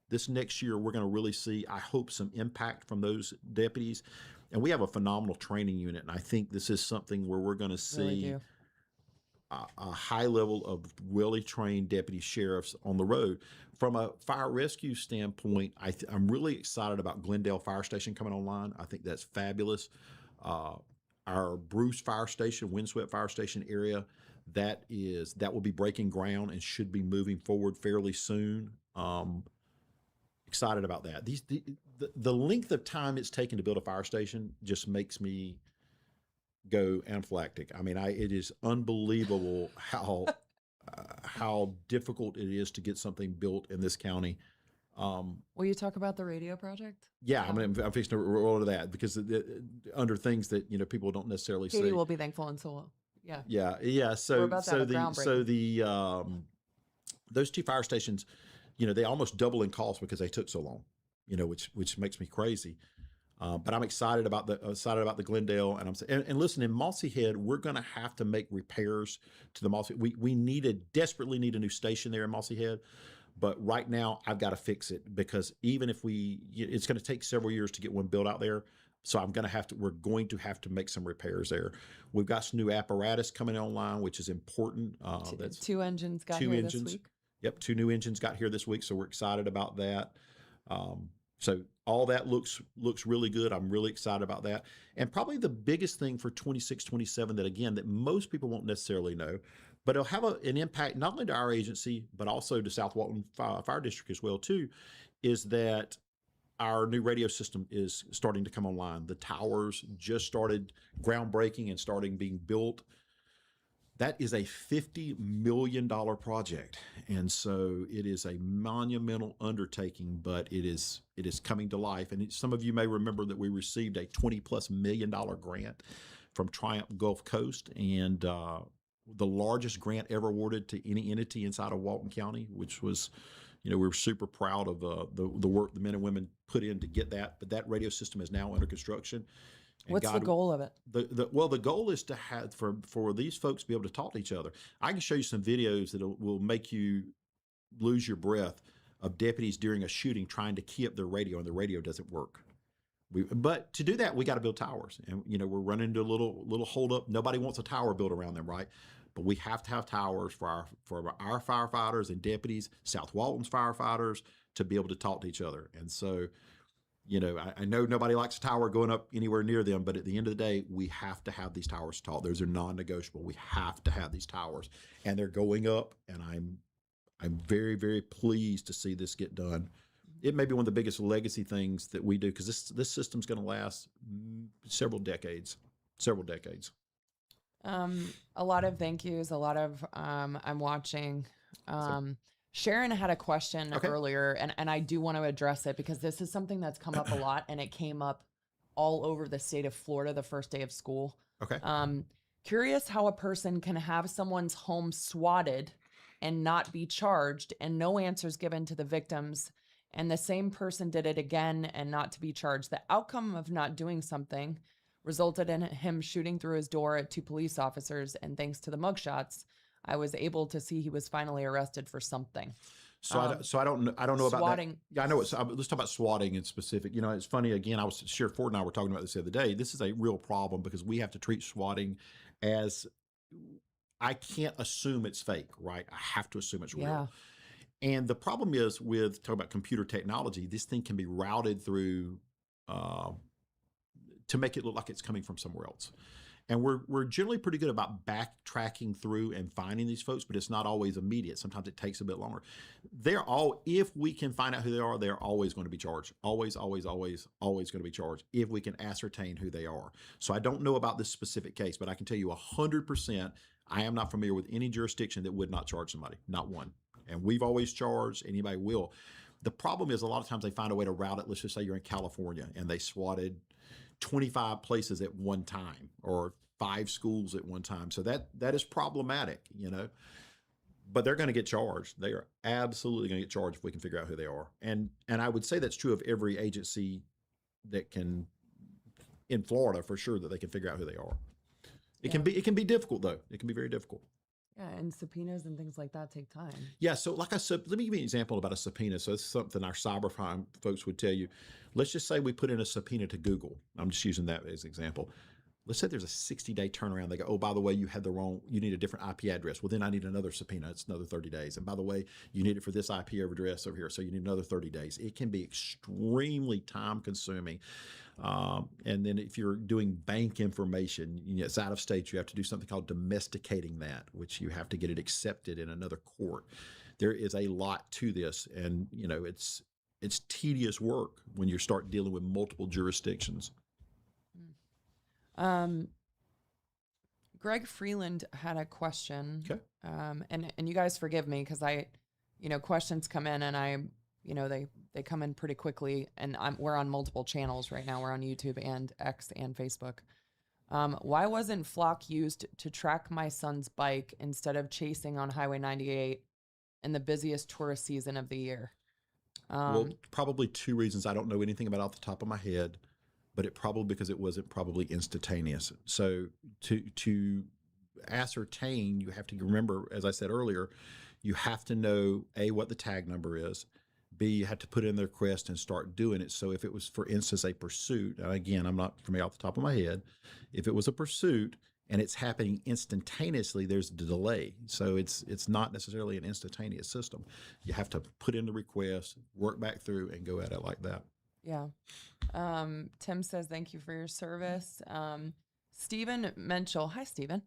this next year, we're going to really see, I hope, some impact from those deputies. And we have a phenomenal training unit. And I think this is something where we're going to see a high level of really trained deputy sheriffs on the road. From a fire rescue standpoint, I'm really excited about Glendale Fire Station coming online. I think that's fabulous. Our Bruce Fire Station, Windswept Fire Station area, that will be breaking ground and should be moving forward fairly soon. Excited about that. The length of time it's taken to build a fire station just makes me go anaphylactic. I mean, it is unbelievable how difficult it is to get something built in this county. Will you talk about the radio project? Yeah, I mean, I'm fixing to roll to that because under things that people don't necessarily Katie see. will be thankful until yeah. Yeah. We're about to have a the those two fire stations, they almost double in cost because they took so long, which makes me crazy. But I'm excited about the Glendale, and listen, in Mossy Head, we're going to have to make repairs to the Mossy. We desperately need a new station there in Mossy Head, but right now I've got to fix it because even if it's going to take several years to get one built out there. So we're going to have to make some repairs there. We've got some new apparatus coming online, which is important. That's two engines got here this week. Yep, 2 new engines got here this week, so we're excited about that. So all that looks really good. I'm really excited about that. And probably the biggest thing for 26, 27 that most people won't necessarily know, but it'll have an impact not only to our agency, but also to South Walton Fire District as well too, is that our new radio system is starting to come online. The towers just started groundbreaking and starting being built. That is a $50 million project. And so it is a monumental undertaking, but it is coming to life. And some of you may remember that we received a $20+ million grant from Triumph Gulf Coast, and the largest grant ever awarded to any entity inside of Walton County, which was, we were super proud of the work the men and women put in to get that. But that radio system is now under construction. And what's the goal of it? The goal is to have for these folks to be able to talk to each other. I can show you some videos that will make you lose your breath of deputies during a shooting trying to key up their radio, and the radio doesn't work. But to do that, we got to build towers, and we're running into a little hold up. Nobody wants a tower built around them, right? But we have to have towers for our firefighters and deputies, South Walton's firefighters, to be able to talk to each other. And so, I know nobody likes a tower going up anywhere near them, but at the end of the day, we have to have these towers tall. Those are non-negotiable. We have to have these towers, and they're going up. And I'm very, very pleased to see this get done. It may be one of the biggest legacy things that we do because this system's going to last several decades. A lot of thank yous. A lot of I'm watching. Sharon had a question earlier, and I do want to address it because this is something that's come up a lot, and it came up all over the state of Florida the first day of school. Okay. Curious how a person can have someone's home swatted and not be charged, and no answers given to the victims, and the same person did it again and not to be charged. The outcome of not doing something resulted in him shooting through his door at 2 police officers, and thanks to the mugshots, I was able to see he was finally arrested for something. So I don't know about swatting. That. Yeah, I know. Let's talk about swatting in specific. It's funny. Again, Sheriff Ford and I were talking about this the other day. This is a real problem because we have to treat swatting as I can't assume it's fake, right? I have to assume it's real. Yeah. And the problem is with talking about computer technology, this thing can be routed through to make it look like it's coming from somewhere else. And we're generally pretty good about backtracking through and finding these folks, but it's not always immediate. Sometimes it takes a bit longer. If we can find out who they are, they're always going to be charged. Always going to be charged if we can ascertain who they are. So I don't know about this specific case, but I can tell you 100%, I am not familiar with any jurisdiction that would not charge somebody, not one. And we've always charged, anybody will. The problem is a lot of times they find a way to route it. Let's just say you're in California and they swatted 25 places at one time or 5 schools at one time. So that is problematic, but they're going to get charged. They are absolutely going to get charged if we can figure out who they are. And I would say that's true of every agency that can in Florida for sure, that they can figure out who they are. It can be difficult though. It can be very difficult. Yeah, and subpoenas and things like that take time. Yeah, so like I said, let me give you an example about a subpoena. So it's something our cybercrime folks would tell you. Let's just say we put in a subpoena to Google. I'm just using that as an example. Let's say there's a 60-day turnaround. They go, oh, by the way, you need a different IP address. Well, then I need another subpoena. It's another 30 days. And by the way, you need it for this IP address over here. So you need another 30 days. It can be extremely time consuming. And then if you're doing bank information, it's out of state, you have to do something called domesticating that, which you have to get it accepted in another court. There is a lot to this, and it's tedious work when you start dealing with multiple jurisdictions. Greg Freeland had a question. Okay. And you guys forgive me because questions come in and they come in pretty quickly, and we're on multiple channels right now. We're on YouTube and X and Facebook. Why wasn't Flock used to track my son's bike instead of chasing on Highway 98 in the busiest tourist season of the year? Well, probably two reasons. I don't know anything about off the top of my head, but it probably because it wasn't probably instantaneous. So to ascertain, you have to remember, as I said earlier, you have to know A, what the tag number is. B, you have to put in the request and start doing it. So if it was, for instance, a pursuit, and again, I'm not familiar off the top of my head, if it was a pursuit and it's happening instantaneously, there's a delay. So it's not necessarily an instantaneous system. You have to put in the request, work back through, and go at it like that. Yeah. Tim says, thank you for your service. Stephen Menschel. Hi, Stephen.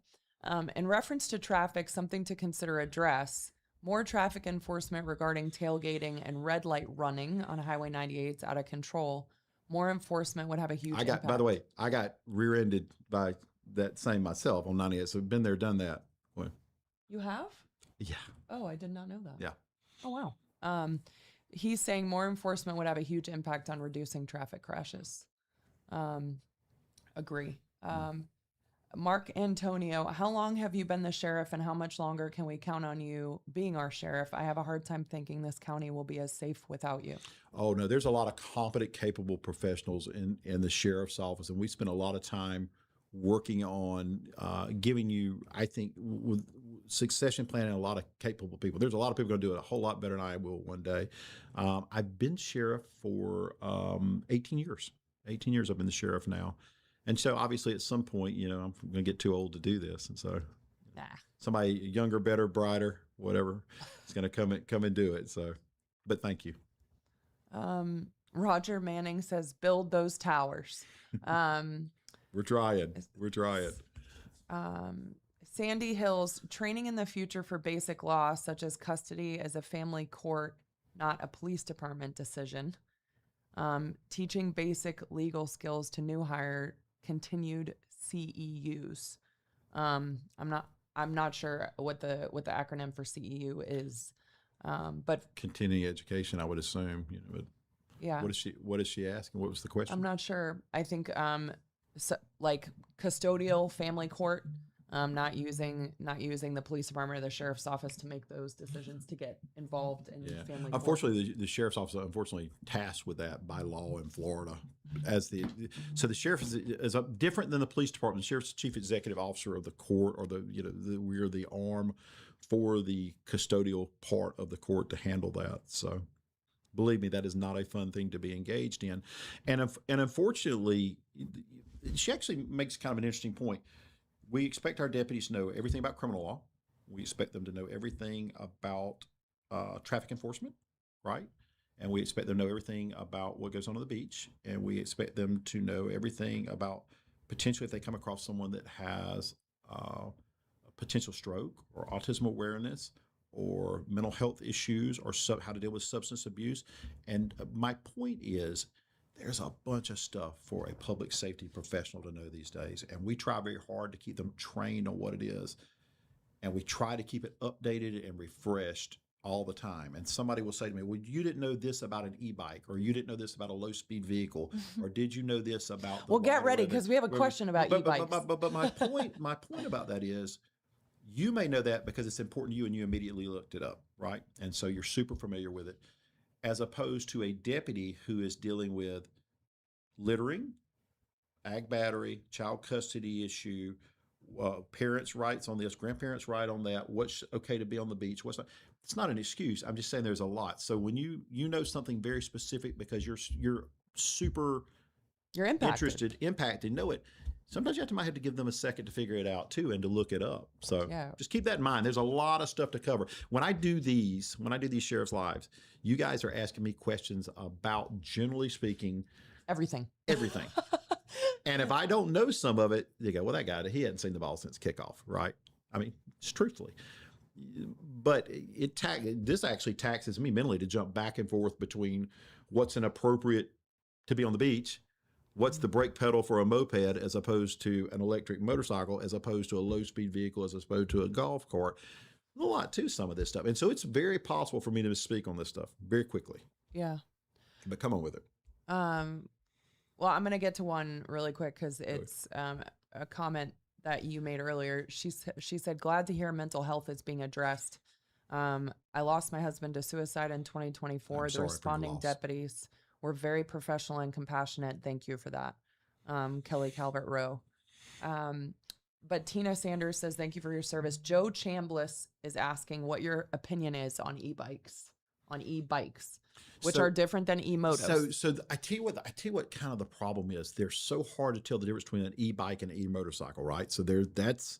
In reference to traffic, something to consider address. More traffic enforcement regarding tailgating and red light running on Highway 98 is out of control. More enforcement would have a huge impact. By the way, I got rear-ended by that same myself on 98. So been there, done that. Well, you have? Yeah. Oh, I did not know that. Yeah. Oh, wow. He's saying more enforcement would have a huge impact on reducing traffic crashes. Agree. Mark Antonio, how long have you been the sheriff and how much longer can we count on you being our sheriff? I have a hard time thinking this county will be as safe without you. Oh, no, there's a lot of competent, capable professionals in the sheriff's office, and we spend a lot of time working on giving you, I think, with succession planning, a lot of capable people. There's a lot of people going to do it a whole lot better than I will one day. I've been sheriff for 18 years. 18 years I've been the sheriff now. And so obviously at some point, I'm going to get too old to do this. And so somebody younger, better, brighter, whatever, is going to come and do it. So, but thank you. Roger Manning says, build those towers. We're trying. Sandy Hills, training in the future for basic law, such as custody as a family court, not a police department decision. Teaching basic legal skills to new hire continued CEUs. I'm not sure what the acronym for CEU is, but continuing education, I would assume. But yeah. What is she asking? What was the question? I'm not sure. I think like custodial family court. Not using the police department or the sheriff's office to make those decisions to get involved in family. Unfortunately, the sheriff's office is tasked with that by law in Florida. So the sheriff is different than the police department. The sheriff's the chief executive officer of the court, or we're the arm for the custodial part of the court to handle that. So believe me, that is not a fun thing to be engaged in. And unfortunately, she actually makes kind of an interesting point. We expect our deputies to know everything about criminal law. We expect them to know everything about traffic enforcement, right? And we expect them to know everything about what goes on the beach. And we expect them to know everything about potentially if they come across someone that has a potential stroke or autism awareness or mental health issues or how to deal with substance abuse. And my point is, there's a bunch of stuff for a public safety professional to know these days. And we try very hard to keep them trained on what it is. And we try to keep it updated and refreshed all the time. And somebody will say to me, well, you didn't know this about an e-bike, or you didn't know this about a low-speed vehicle, or did you know this about the Well, get ready, because we have a question about e-bikes. But my point about that is, you may know that because it's important to you and you immediately looked it up, right? And so you're super familiar with it, as opposed to a deputy who is dealing with littering, ag battery, child custody issue, parents' rights on this, grandparents' right on that, what's okay to be on the beach, what's not. It's not an excuse. I'm just saying there's a lot. So when you know something very specific because you're super impacted, know it. Sometimes you might have to give them a second to figure it out too and to look it up. So just keep that in mind. There's a lot of stuff to cover. When I do these Sheriff's Lives, you guys are asking me questions about, generally speaking, everything. And if I don't know some of it, you go, well, that guy, he hadn't seen the ball since kickoff, right? I mean, just truthfully. But this actually taxes me mentally to jump back and forth between what's inappropriate to be on the beach What's the brake pedal for a moped as opposed to an electric motorcycle, as opposed to a low-speed vehicle, as opposed to a golf cart? There's a lot to some of this stuff. And so it's very possible for me to speak on this stuff very quickly. Yeah. But come on with it. Well, I'm going to get to one really quick because it's a comment that you made earlier. She said, glad to hear mental health is being addressed. I lost my husband to suicide in 2024. The responding deputies were very professional and compassionate. Thank you for that. Kelly Calvert Rowe. But Tina Sanders says, thank you for your service. Joe Chambliss is asking what your opinion is on e-bikes, which are different than e-motos. So I tell you what kind of the problem is. They're so hard to tell the difference between an e-bike and an e-motorcycle, right? So that's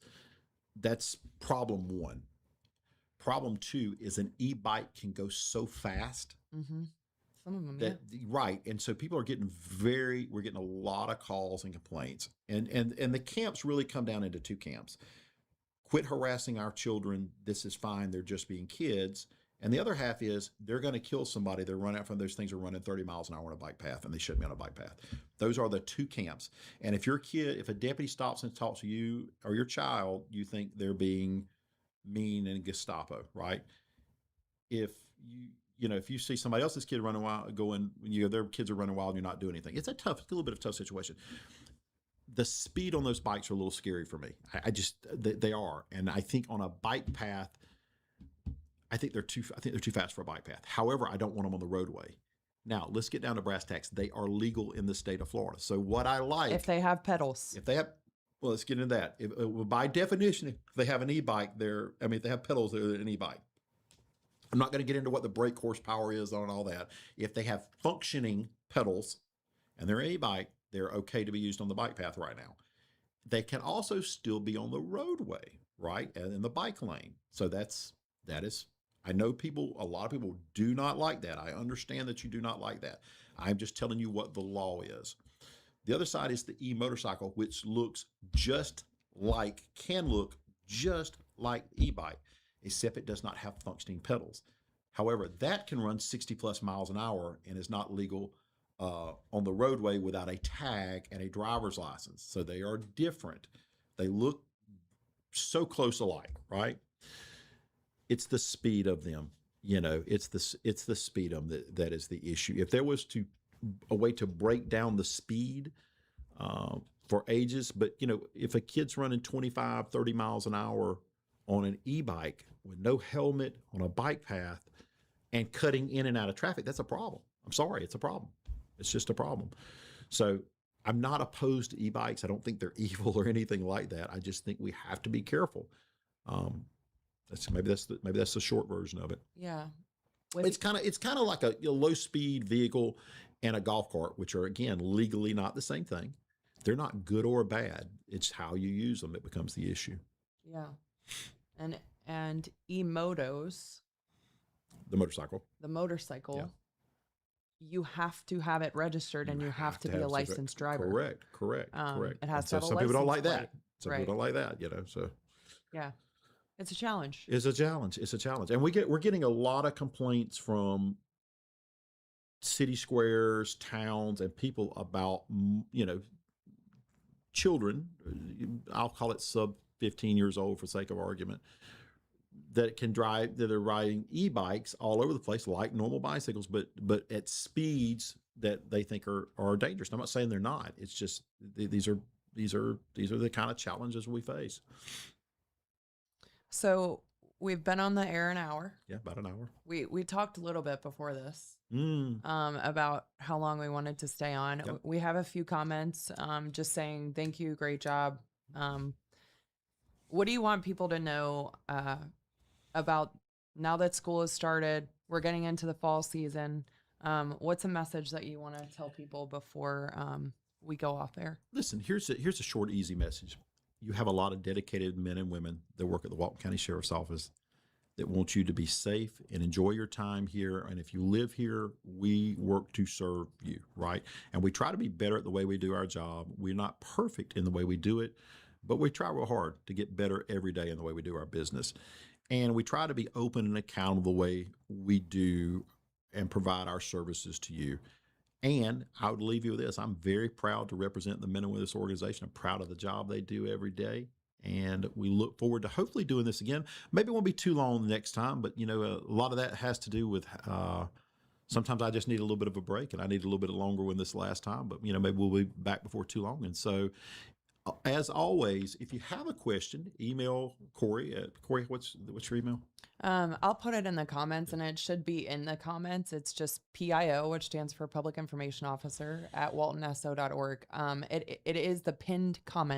problem one. Problem two is an e-bike can go so fast. Mm-hmm. Some of them, right. And so people are getting we're getting a lot of calls and complaints. And the camps really come down into two camps. Quit harassing our children. This is fine. They're just being kids. And the other half is they're going to kill somebody. They're running out from those things are running 30 miles an hour on a bike path, and they shouldn't be on a bike path. Those are the two camps. And if if a deputy stops and talks to you or your child, you think they're being mean and Gestapo, right? If you see somebody else's kid running wild, their kids are running wild and you're not doing anything. It's a little bit of a tough situation. The speed on those bikes are a little scary for me. They are. And I think on a bike path, I think they're too fast for a bike path. However, I don't want them on the roadway. Now, let's get down to brass tacks. They are legal in the state of Florida. So what I like, if they have pedals, well, let's get into that. By definition, if they have an e-bike, if they have pedals, they're an e-bike. I'm not going to get into what the brake horsepower is on all that. If they have functioning pedals and they're an e-bike, they're okay to be used on the bike path right now. They can also still be on the roadway, right, and in the bike lane. So that is. I know a lot of people do not like that. I understand that you do not like that. I'm just telling you what the law is. The other side is the e-motorcycle, which can look just like e-bike, except it does not have functioning pedals. However, that can run 60 plus miles an hour and is not legal on the roadway without a tag and a driver's license. So they are different. They look so close alike, right? It's the speed of them, it's the speed of them that is the issue. If there was a way to break down the speed for ages, but if a kid's running 25, 30 miles an hour on an e-bike with no helmet on a bike path and cutting in and out of traffic, that's a problem. I'm sorry, it's a problem. It's just a problem. So I'm not opposed to e-bikes. I don't think they're evil or anything like that. I just think we have to be careful. Maybe that's the short version of it. Yeah. It's kind of like a low speed vehicle and a golf cart, which are again legally not the same thing. They're not good or bad. It's how you use them that becomes the issue. Yeah. And e-motos, the motorcycle, yeah. You have to have it registered and you have to be a licensed driver. Correct. It has to have some people don't like that. Some right. people don't like that, so. Yeah. It's a challenge. It's a challenge. And we're getting a lot of complaints from city squares, towns, and people about, children, I'll call it sub 15 years old for sake of argument, that are riding e-bikes all over the place like normal bicycles, but at speeds that they think are dangerous. I'm not saying they're not. It's just these are the kind of challenges we face. So we've been on the air an hour. Yeah, about an hour. We talked a little bit before this about how long we wanted to stay on. Yep. We have a few comments just saying, thank you, great job. What do you want people to know about now that school has started? We're getting into the fall season. What's a message that you want to tell people before we go off air? Listen, here's a short, easy message. You have a lot of dedicated men and women that work at the Walton County Sheriff's Office that want you to be safe and enjoy your time here. And if you live here, we work to serve you, right? And we try to be better at the way we do our job. We're not perfect in the way we do it, but we try real hard to get better every day in the way we do our business. And we try to be open and accountable the way we do and provide our services to you. And I would leave you with this. I'm very proud to represent the men and women of this organization. I'm proud of the job they do every day. And we look forward to hopefully doing this again. Maybe it won't be too long the next time, but a lot of that has to do with sometimes I just need a little bit of a break, and I need a little bit longer one this last time, but maybe we'll be back before too long. And so as always, if you have a question, email Corey at Corey. What's your email? I'll put it in the comments, and it should be in the comments. It's just PIO, which stands for Public Information Officer at waltonso.org. It is the pinned comment